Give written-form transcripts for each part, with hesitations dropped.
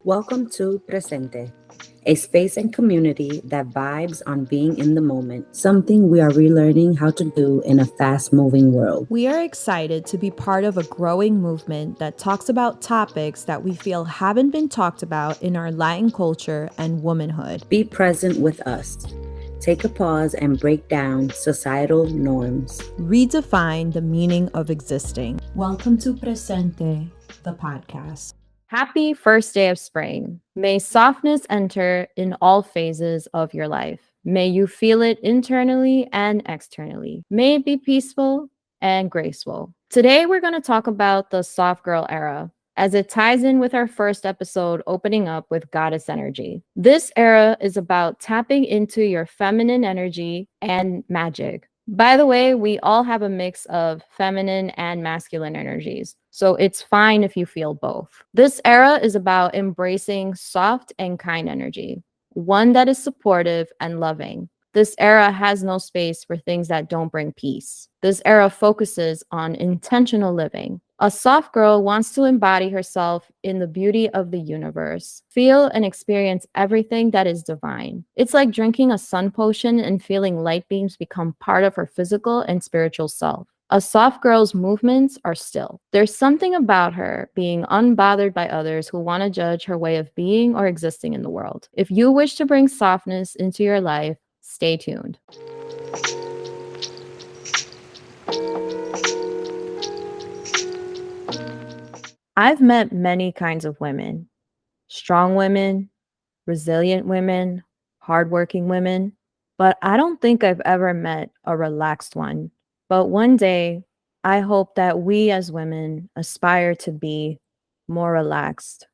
Welcome to Presente, a space and community that vibes on being in the moment, something we are relearning how to do in a fast moving world. We are excited to be part of a growing movement that talks about topics that we feel haven't been talked about in our Latin culture and womanhood. Be present with us. Take a pause and break down societal norms. Redefine the meaning of existing. Welcome to Presente, the podcast. Happy first day of spring. May softness enter in all phases of your life. May you feel it internally and externally. May it be peaceful and graceful. Today, we're going to talk about the soft girl era, as it ties in with our first episode, opening up with goddess energy. This era is about tapping into your feminine energy and magic. By the way, we all have a mix of feminine and masculine energies, so it's fine if you feel both. This era is about embracing soft and kind energy, one that is supportive and loving. This era has no space for things that don't bring peace. This era focuses on intentional living. A soft girl wants to embody herself in the beauty of the universe, feel and experience everything that is divine. It's like drinking a sun potion and feeling light beams become part of her physical and spiritual self. A soft girl's movements are still. There's something about her being unbothered by others who want to judge her way of being or existing in the world. If you wish to bring softness into your life, stay tuned. I've met many kinds of women: strong women, resilient women, hardworking women, but I don't think I've ever met a relaxed one. But one day, I hope that we as women aspire to be more relaxed,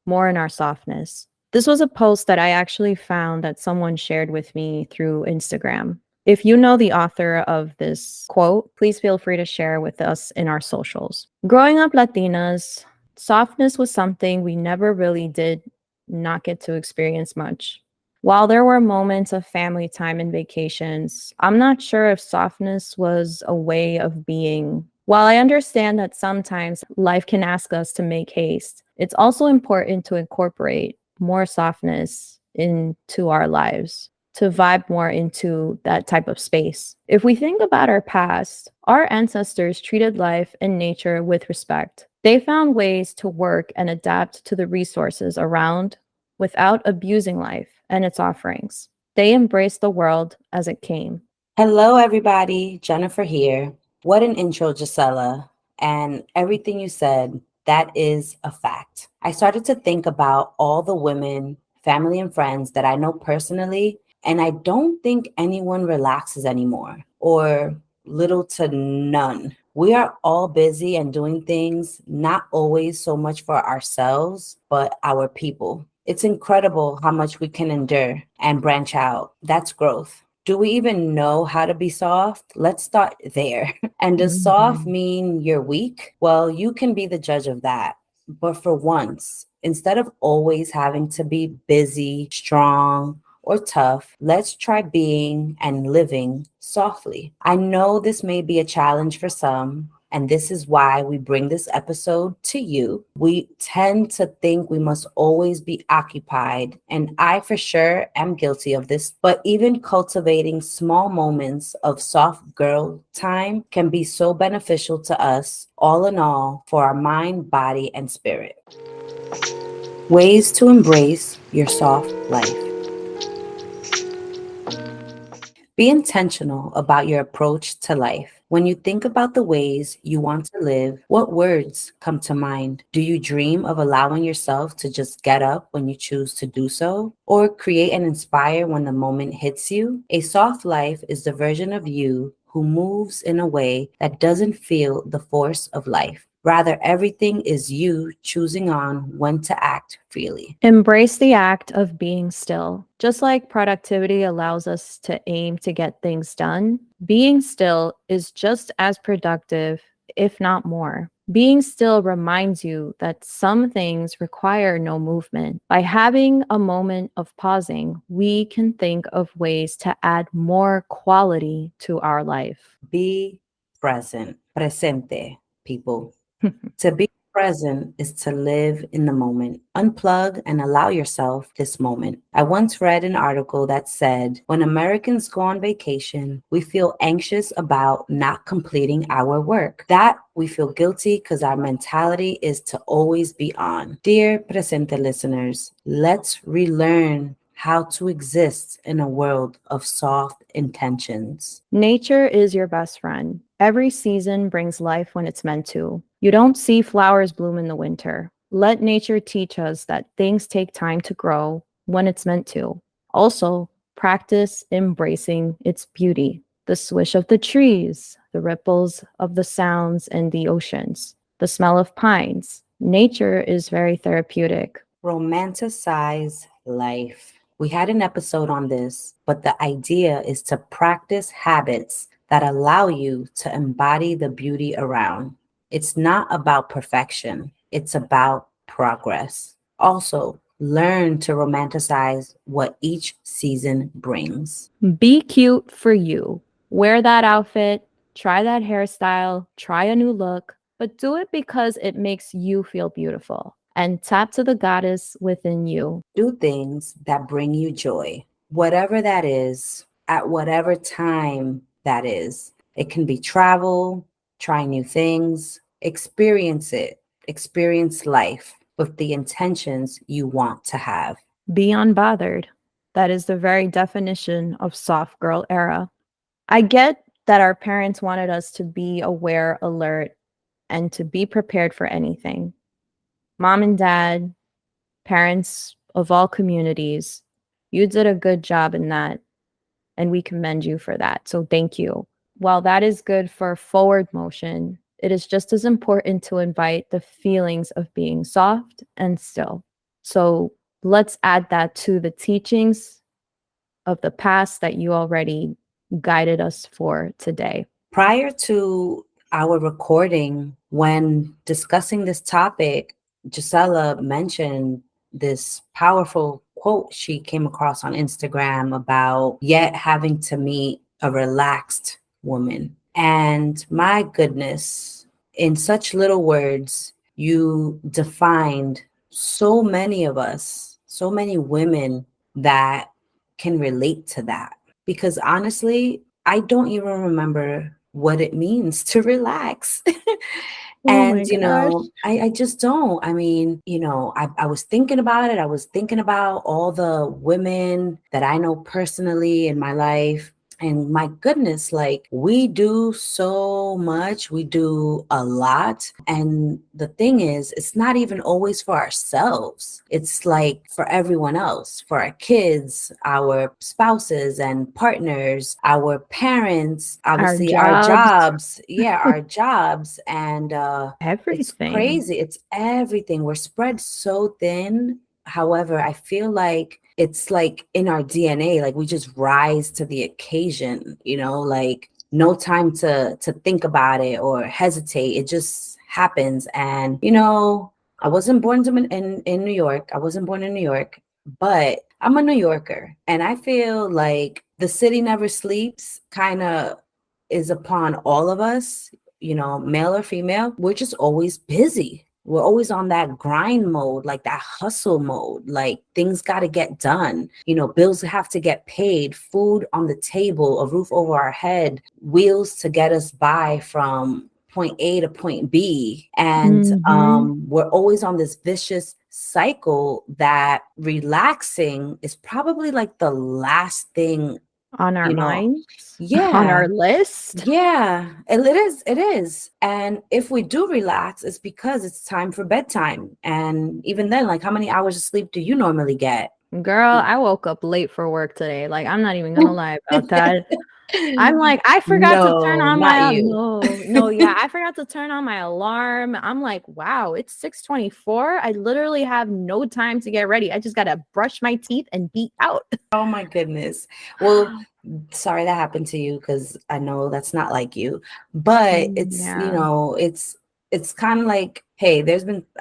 more in our softness. This was a post that I actually found that someone shared with me through Instagram. If you know the author of this quote, please feel free to share with us in our socials. Growing up Latinas, softness was something we never really did not get to experience much. While there were moments of family time and vacations, I'm not sure if softness was a way of being. While I understand that sometimes life can ask us to make haste, it's also important to incorporate more softness into our lives, to vibe more into that type of space. If we think about our past, our ancestors treated life and nature with respect. They found ways to work and adapt to the resources around without abusing life and its offerings. They embraced the world as it came. Hello, everybody. Jennifer here. What an intro, Gisela. And everything you said, that is a fact. I started to think about all the women, family, and friends that I know personally, and I don't think anyone relaxes anymore, or little to none. We are all busy and doing things, not always so much for ourselves, but our people. It's incredible how much we can endure and branch out. That's growth. Do we even know how to be soft? Let's start there. And does soft mean you're weak? Well, you can be the judge of that. But for once, instead of always having to be busy, strong, or tough, let's try being and living softly. I know this may be a challenge for some, and this is why we bring this episode to you. We tend to think we must always be occupied, and I for sure am guilty of this. But even cultivating small moments of soft girl time can be so beneficial to us, all in all, for our mind, body, and spirit. Ways to embrace your soft life. Be intentional about your approach to life. When you think about the ways you want to live, what words come to mind? Do you dream of allowing yourself to just get up when you choose to do so? Or create and inspire when the moment hits you? A soft life is the version of you who moves in a way that doesn't feel the force of life. Rather, everything is you choosing on when to act freely. Embrace the act of being still. Just like productivity allows us to aim to get things done, being still is just as productive, if not more. Being still reminds you that some things require no movement. By having a moment of pausing, we can think of ways to add more quality to our life. Be present. Presente, people. To be Present is to live in the moment, unplug and allow yourself this moment. I once read an article that said when Americans go on vacation, we feel anxious about not completing our work. That we feel guilty because our mentality is to always be on. Dear Presente listeners, let's relearn how to exist in a world of soft intentions. Nature is your best friend. Every season brings life when it's meant to. You don't see flowers bloom in the winter. Let nature teach us that things take time to grow when it's meant to. Also, practice embracing its beauty. The swish of the trees, the ripples of the sounds in the oceans, the smell of pines. Nature is very therapeutic. Romanticize life. We had an episode on this, but the idea is to practice habits that allow you to embody the beauty around. It's not about perfection, it's about progress. Also, learn to romanticize what each season brings. Be cute for you. Wear that outfit, try that hairstyle, try a new look, but do it because it makes you feel beautiful. And tap to the goddess within you. Do things that bring you joy, whatever that is, at whatever time that is. It can be travel, try new things, experience it, experience life with the intentions you want to have. Be unbothered. That is the very definition of soft girl era. I get that our parents wanted us to be aware, alert, and to be prepared for anything. Mom and dad, parents of all communities, you did a good job in that, and we commend you for that. So thank you. While that is good for forward motion, it is just as important to invite the feelings of being soft and still. So let's add that to the teachings of the past that you already guided us for today. Prior to our recording, when discussing this topic, Gisela mentioned this powerful quote she came across on Instagram about yet having to meet a relaxed woman. And my goodness, in such little words, you defined so many of us, so many women that can relate to that. Because honestly, I don't even remember what it means to relax. Oh And, my gosh. I just don't. I mean, I was thinking about it. I was thinking about all the women that I know personally in my life. And my goodness, like we do so much, we do a lot. And the thing is, it's not even always for ourselves. It's like for everyone else, for our kids, our spouses and partners, our parents, Our obviously our jobs, jobs. Yeah, our jobs. And it's everything. crazy. It's everything. We're spread so thin. However, I feel like it's like in our DNA, like we just rise to the occasion, like no time to think about it or hesitate. It just happens. And, I wasn't born in New York. I wasn't born in New York, but I'm a New Yorker. And I feel like the city never sleeps kind of is upon all of us, male or female. We're just always busy. We're always on that grind mode, like that hustle mode, like things got to get done. Bills have to get paid, food on the table, a roof over our head, wheels to get us by from point A to point B. And Mhm. we're always on this vicious cycle that relaxing is probably like the last thing, On our you know, minds, on yeah. our list. Yeah, and it is. And if we do relax, it's because it's time for bedtime. And even then, like how many hours of sleep do you normally get? Girl, I woke up late for work today. Like, I'm not even gonna lie about that. I'm like, I forgot to turn No, on not my you. no, yeah, I forgot to turn on my alarm. I'm like, wow, it's 6:24. I literally have no time to get ready. I just gotta brush my teeth and be out. Oh my goodness. Well, sorry that happened to you because I know that's not like you. But it's, Yeah, it's kind of like, hey,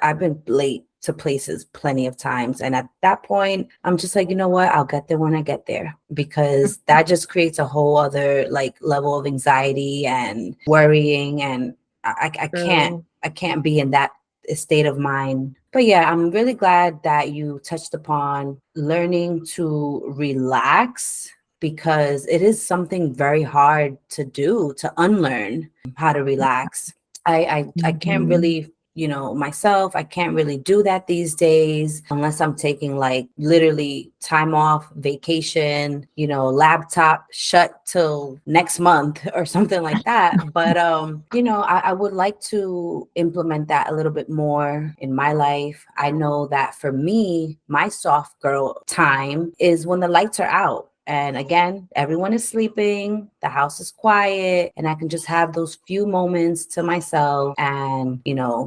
I've been late to places plenty of times. And at that point, I'm just like, you know what? I'll get there when I get there because that just creates a whole other like level of anxiety and worrying. And I can't true. I can't be in that state of mind. But yeah, I'm really glad that you touched upon learning to relax, because it is something very hard to do, to unlearn how to relax. I can't Mhm. really, myself, I can't really do that these days unless I'm taking like literally time off, vacation, laptop shut till next month or something like that. But I would like to implement that a little bit more in my life. I know that for me, my soft girl time is when the lights are out. And again, everyone is sleeping, the house is quiet, and I can just have those few moments to myself and,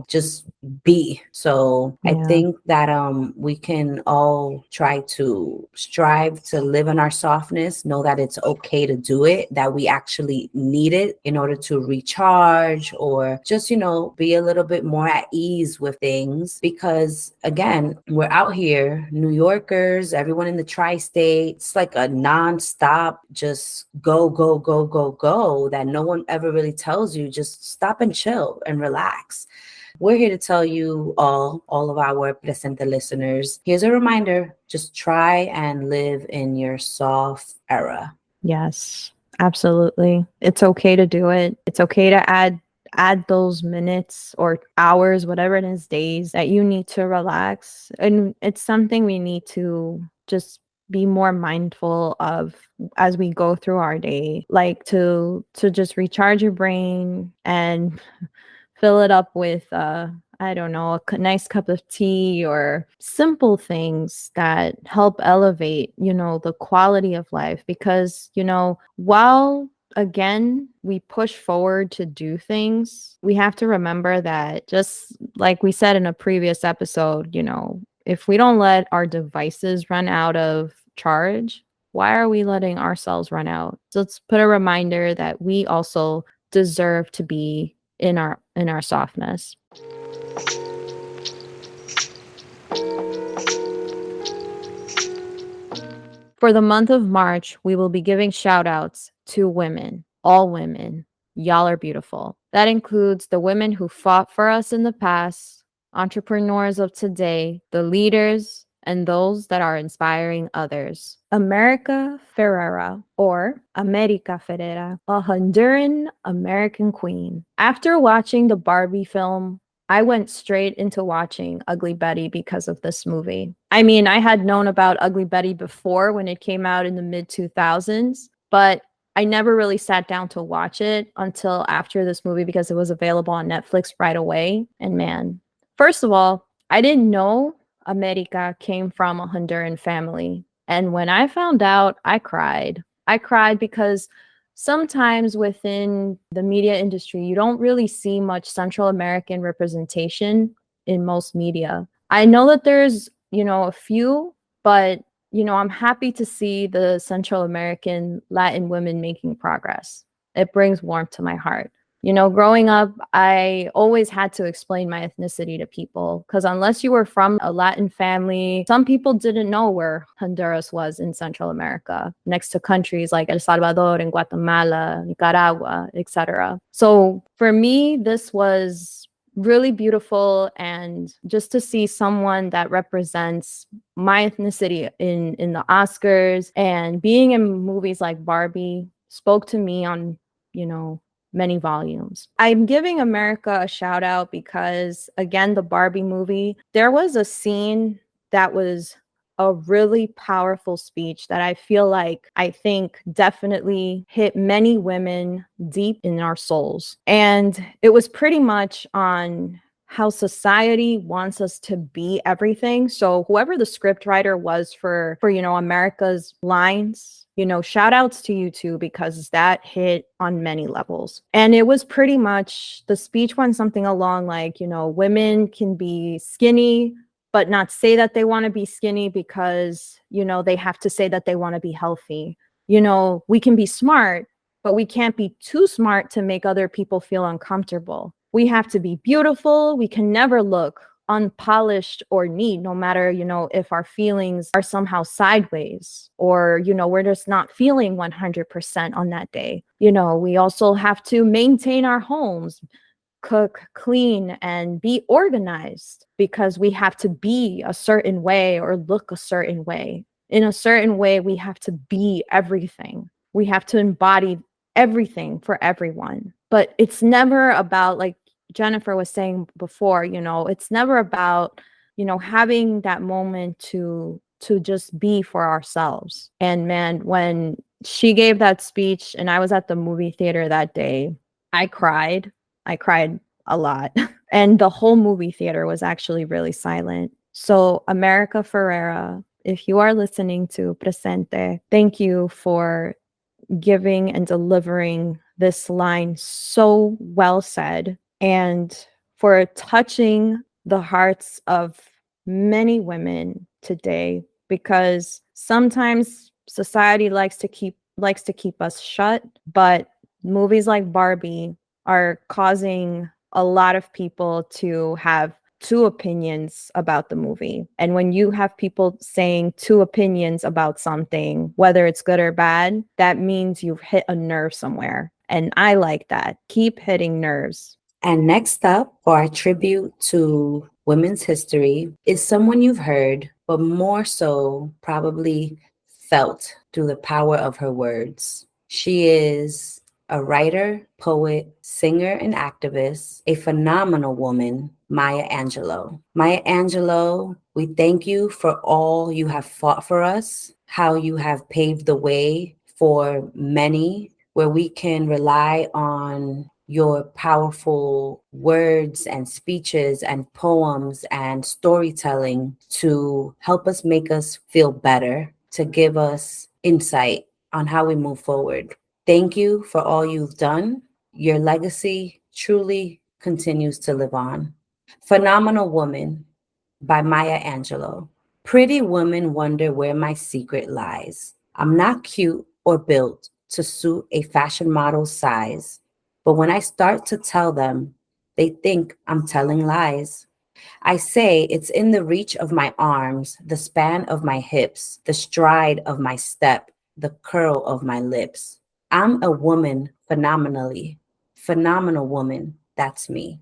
just be. So I Yeah. think that we can all try to strive to live in our softness, know that it's okay to do it, that we actually need it in order to recharge or just, be a little bit more at ease with things. Because again, we're out here, New Yorkers, everyone in the tri-state, it's like a non-stop just go, go, go, go, go, that no one ever really tells you just stop and chill and relax. We're here to tell you all of our Presente listeners, here's a reminder, just try and live in your soft era. Yes, absolutely. It's okay to do it. It's okay to add those minutes or hours, whatever it is, days that you need to relax. And it's something we need to just be more mindful of as we go through our day, like to just recharge your brain and fill it up with I don't know, a nice cup of tea or simple things that help elevate, the quality of life. Because, while again, we push forward to do things, we have to remember that, just like we said in a previous episode, if we don't let our devices run out of charge, why are we letting ourselves run out? So let's put a reminder that we also deserve to be in our softness. For the month of March, we will be giving shout outs to women, all women. Y'all are beautiful. That includes the women who fought for us in the past, entrepreneurs of today, the leaders, and those that are inspiring others. America Ferrera, or America Ferrera, a Honduran American queen. After watching the Barbie film, I went straight into watching Ugly Betty because of this movie. I mean, I had known about Ugly Betty before when it came out in the mid 2000s, but I never really sat down to watch it until after this movie because it was available on Netflix right away. And man, first of all, I didn't know America came from a Honduran family. And when I found out, I cried. I cried because sometimes within the media industry, you don't really see much Central American representation in most media. I know that there's, a few, but, I'm happy to see the Central American Latin women making progress. It brings warmth to my heart. Growing up, I always had to explain my ethnicity to people because unless you were from a Latin family, some people didn't know where Honduras was in Central America, next to countries like El Salvador and Guatemala, Nicaragua, etc. So for me, this was really beautiful, and just to see someone that represents my ethnicity in the Oscars and being in movies like Barbie spoke to me on, many volumes. I'm giving America a shout out because, again, the Barbie movie, there was a scene that was a really powerful speech that I think definitely hit many women deep in our souls. And it was pretty much on how society wants us to be everything. So whoever the script writer was for America's lines, shout outs to you too, because that hit on many levels. And it was pretty much, the speech went something along like, women can be skinny, but not say that they want to be skinny because, they have to say that they want to be healthy. We can be smart, but we can't be too smart to make other people feel uncomfortable. We have to be beautiful. We can never look unpolished or neat, no matter, if our feelings are somehow sideways or, we're just not feeling 100% on that day. We also have to maintain our homes, cook, clean, and be organized because we have to be a certain way or look a certain way. In a certain way, we have to be everything. We have to embody everything for everyone. But it's never about, like Jennifer was saying before, it's never about, having that moment to just be for ourselves. And man, when she gave that speech and I was at the movie theater that day, I cried. I cried a lot. And the whole movie theater was actually really silent. So, America Ferrera, if you are listening to Presente, thank you for giving and delivering this line so well said, and for touching the hearts of many women today, because sometimes society likes to keep us shut, but movies like Barbie are causing a lot of people to have two opinions about the movie. And when you have people saying two opinions about something, whether it's good or bad, that means you've hit a nerve somewhere. And I like that. Keep hitting nerves. And next up for our tribute to women's history is someone you've heard, but more so probably felt through the power of her words. She is a writer, poet, singer, and activist, a phenomenal woman, Maya Angelou. Maya Angelou, we thank you for all you have fought for us, how you have paved the way for many, where we can rely on your powerful words and speeches and poems and storytelling to help us make us feel better, to give us insight on how we move forward. Thank you for all you've done. Your legacy truly continues to live on. Phenomenal Woman by Maya Angelou. Pretty women wonder where my secret lies. I'm not cute or built to suit a fashion model's size. But when I start to tell them, they think I'm telling lies. I say it's in the reach of my arms, the span of my hips, the stride of my step, the curl of my lips. I'm a woman phenomenally. Phenomenal woman, that's me.